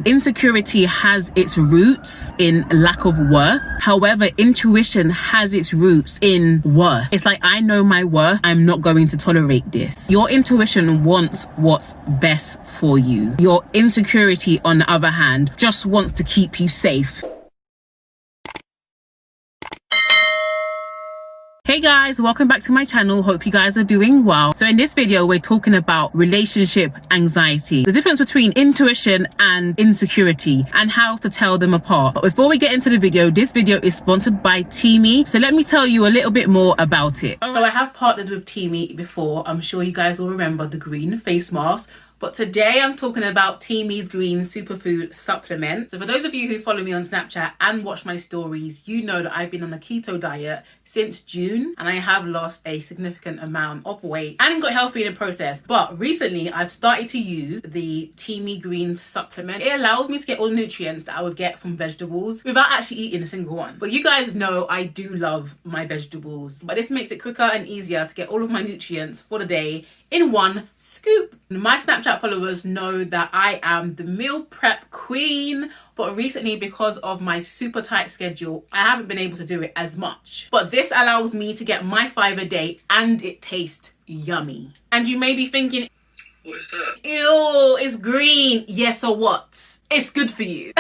Insecurity has its roots in lack of worth. However, intuition has its roots in worth. It's like, I know my worth. I'm not going to tolerate this. Your intuition wants what's best for you. Your insecurity, on the other hand, just wants to keep you safe. Hey guys, welcome back to my channel. Hope you guys are doing well. So in this video, we're talking about relationship anxiety, the difference between intuition and insecurity, and how to tell them apart. But before we get into the video, this video is sponsored by Teamy. So let me tell you a little bit more about it. So I have partnered with Teamy before. I'm sure you guys will remember the green face mask. But today I'm talking about Teamy's Green Superfood Supplement. So for those of you who follow me on Snapchat and watch my stories, you know that I've been on the keto diet since June and I have lost a significant amount of weight and got healthy in the process. But recently I've started to use the Teamy Green Supplement. It allows me to get all the nutrients that I would get from vegetables without actually eating a single one. But you guys know I do love my vegetables, but this makes it quicker and easier to get all of my nutrients for the day in one scoop. My Snapchat followers know that I am the meal prep queen, but recently, because of my super tight schedule, I haven't been able to do it as much. But this allows me to get my 5 a day and it tastes yummy. And you may be thinking, what is that? Ew, it's green. Yeah, so what? It's good for you.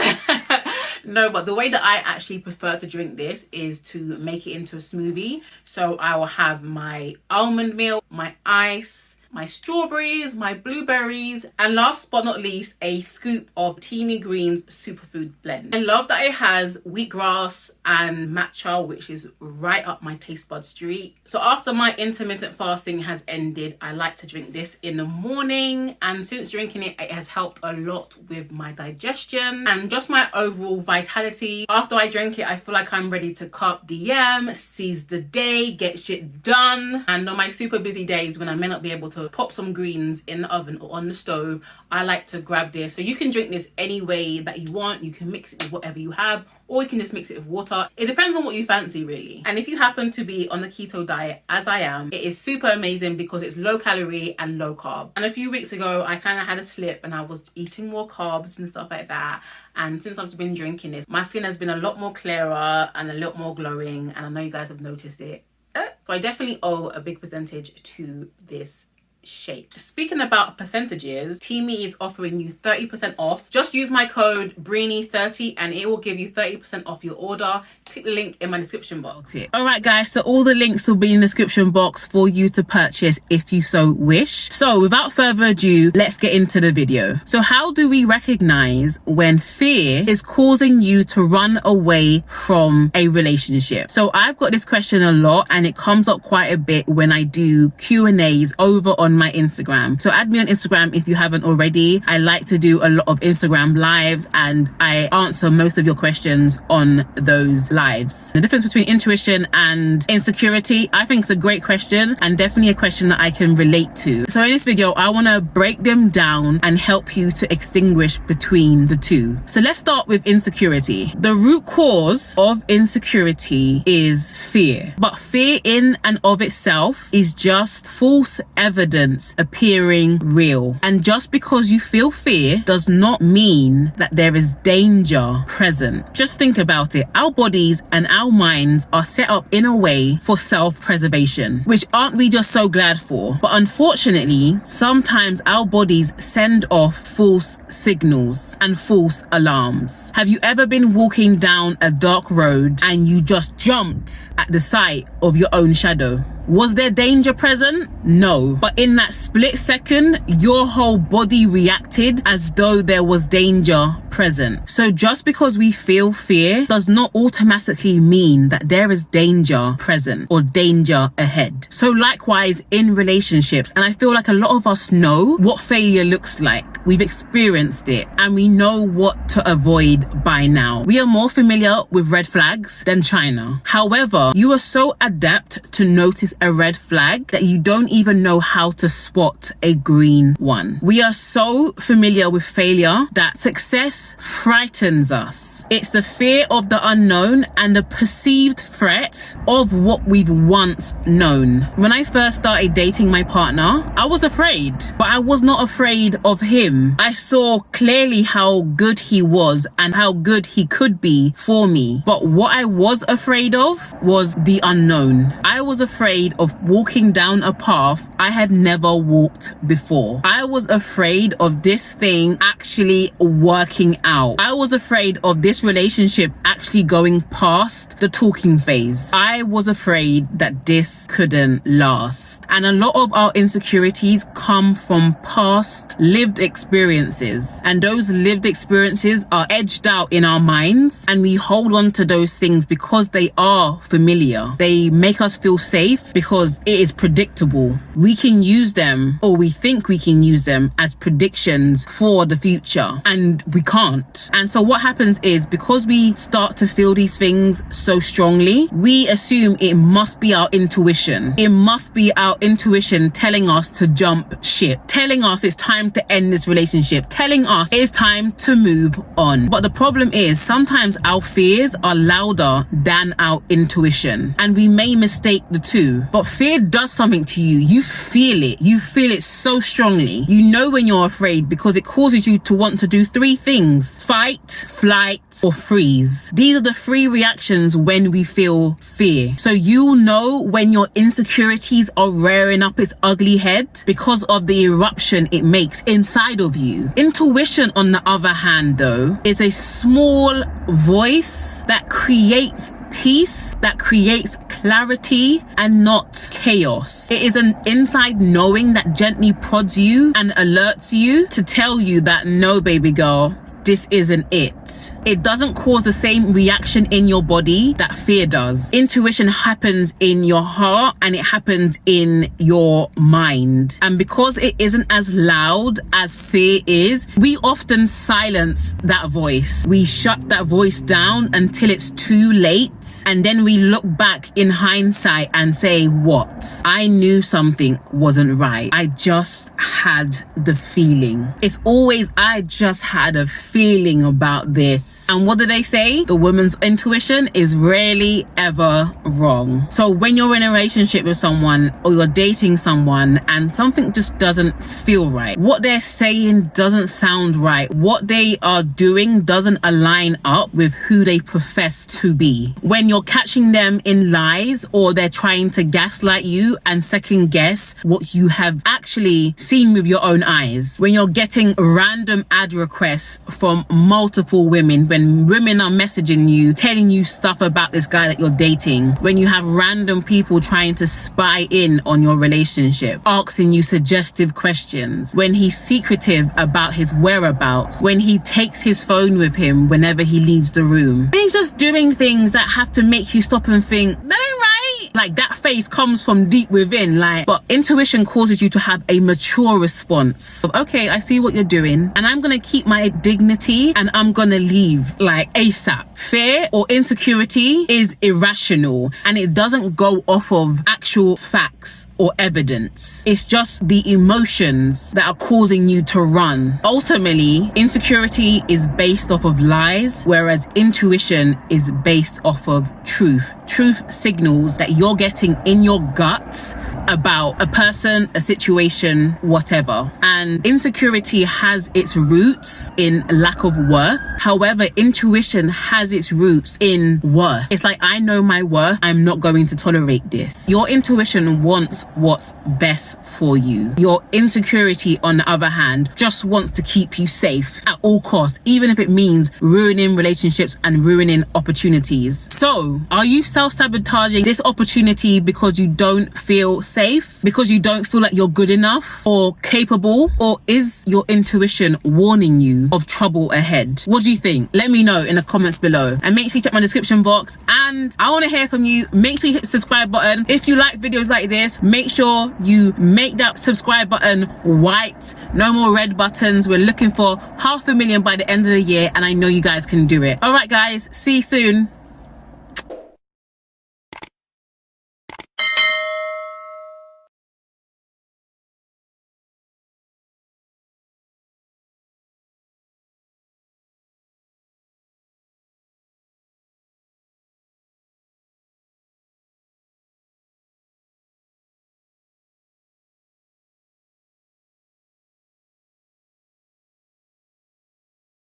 No, but the way that I actually prefer to drink this is to make it into a smoothie. So I will have my almond milk, my ice, my strawberries, my blueberries, and last but not least, a scoop of Teamy Green's Superfood Blend. I love that it has wheatgrass and matcha, which is right up my taste bud street. So after my intermittent fasting has ended, I like to drink this in the morning. And since drinking it, it has helped a lot with my digestion and just my overall vitality. After I drink it, I feel like I'm ready to carpe diem, seize the day, get shit done. And on my super busy days when I may not be able to pop some greens in the oven or on the stove, I like to grab this. So you can drink this any way that you want. You can mix it with whatever you have, or you can just mix it with water. It depends on what you fancy, really. And if you happen to be on the keto diet, as I am, it is super amazing because it's low calorie and low carb. And a few weeks ago, I kind of had a slip and I was eating more carbs and stuff like that. And since I've been drinking this, my skin has been a lot more clearer and a lot more glowing. And I know you guys have noticed it. So I definitely owe a big percentage to this shake. Speaking about percentages, Teamy is offering you 30% off. Just use my code Breeny30 and it will give you 30% off your order. Click the link in my description box. All right guys, so all the links will be in the description box for you to purchase if you so wish. So without further ado, let's get into the video. So how do we recognize when fear is causing you to run away from a relationship? So I've got this question a lot and it comes up quite a bit when I do Q&As over on my Instagram. So add me on Instagram if you haven't already. I like to do a lot of Instagram lives and I answer most of your questions on those lives. The difference between intuition and insecurity, I think it's a great question and definitely a question that I can relate to. So in this video, I want to break them down and help you to extinguish between the two. So let's start with insecurity. The root cause of insecurity is fear, but fear in and of itself is just false evidence appearing real. And just because you feel fear does not mean that there is danger present. Just think about it. Our bodies and our minds are set up in a way for self-preservation, which aren't we just so glad for? But unfortunately, sometimes our bodies send off false signals and false alarms. Have you ever been walking down a dark road and you just jumped at the sight of your own shadow? Was there danger present? No. But in that split second, your whole body reacted as though there was danger present. So just because we feel fear does not automatically mean that there is danger present or danger ahead. So likewise in relationships, and I feel like a lot of us know what failure looks like. We've experienced it and we know what to avoid by now. We are more familiar with red flags than China. However, you are so adept to notice a red flag that you don't even know how to spot a green one. We are so familiar with failure that success frightens us. It's the fear of the unknown and the perceived threat of what we've once known. When I first started dating my partner, I was afraid, but I was not afraid of him. I saw clearly how good he was and how good he could be for me. But what I was afraid of was the unknown. I was afraid of walking down a path I had never walked before. I was afraid of this thing actually working out. I was afraid of this relationship actually going past the talking phase. I was afraid that this couldn't last. And a lot of our insecurities come from past lived experiences. And those lived experiences are edged out in our minds, and we hold on to those things because they are familiar. They make us feel safe because it is predictable. We can use them, or we think we can use them, as predictions for the future, and we can't. And so what happens is, because we start to feel these things so strongly, we assume it must be our intuition. It must be our intuition telling us to jump ship, telling us it's time to end this relationship, telling us it's time to move on. But the problem is, sometimes our fears are louder than our intuition, and we may mistake the two. But fear does something to you. You feel it. You feel it so strongly. You know when you're afraid because it causes you to want to do three things: fight, flight, or freeze. These are the three reactions when we feel fear. So you'll know when your insecurities are rearing up its ugly head because of the eruption it makes inside of you. Intuition, on the other hand, though, is a small voice that creates peace, that creates clarity and not chaos. It is an inside knowing that gently prods you and alerts you to tell you that no, baby girl, this isn't it. It doesn't cause the same reaction in your body that fear does. Intuition happens in your heart and it happens in your mind. And because it isn't as loud as fear is, we often silence that voice. We shut that voice down until it's too late. And then we look back in hindsight and say, what? I knew something wasn't right. I just had the feeling. It's always, I just had a feeling about this. And what do they say? The woman's intuition is rarely ever wrong. So when you're in a relationship with someone or you're dating someone and something just doesn't feel right, what they're saying doesn't sound right, what they are doing doesn't align up with who they profess to be. When you're catching them in lies, or they're trying to gaslight you and second guess what you have actually seen with your own eyes. When you're getting random ad requests from multiple women, when women are messaging you, telling you stuff about this guy that you're dating, when you have random people trying to spy in on your relationship, asking you suggestive questions, when he's secretive about his whereabouts, when he takes his phone with him whenever he leaves the room, when he's just doing things that have to make you stop and think, that ain't right. Like, that face comes from deep within. But intuition causes you to have a mature response of, okay, I see what you're doing, and I'm gonna keep my dignity and I'm gonna leave ASAP. Fear or insecurity is irrational and it doesn't go off of actual facts or evidence. It's just the emotions that are causing you to run. Ultimately, insecurity is based off of lies, whereas intuition is based off of truth. Truth signals that you're getting in your guts about a person, a situation, whatever. And insecurity has its roots in lack of worth. However, intuition has its roots in worth. It's like, I know my worth. I'm not going to tolerate this. Your intuition wants what's best for you. Your insecurity, on the other hand, just wants to keep you safe at all costs, even if it means ruining relationships and ruining opportunities. So, are you self-sabotaging this opportunity because you don't feel safe? Because you don't feel like you're good enough or capable? Or is your intuition warning you of trouble ahead? What do you think? Let me know in the comments below. And make sure you check my description box. And I want to hear from you. Make sure you hit the subscribe button. If you like videos like this, make sure you make that subscribe button white. No more red buttons. We're looking for 500,000 by the end of the year, and I know you guys can do it. All right, guys. See you soon.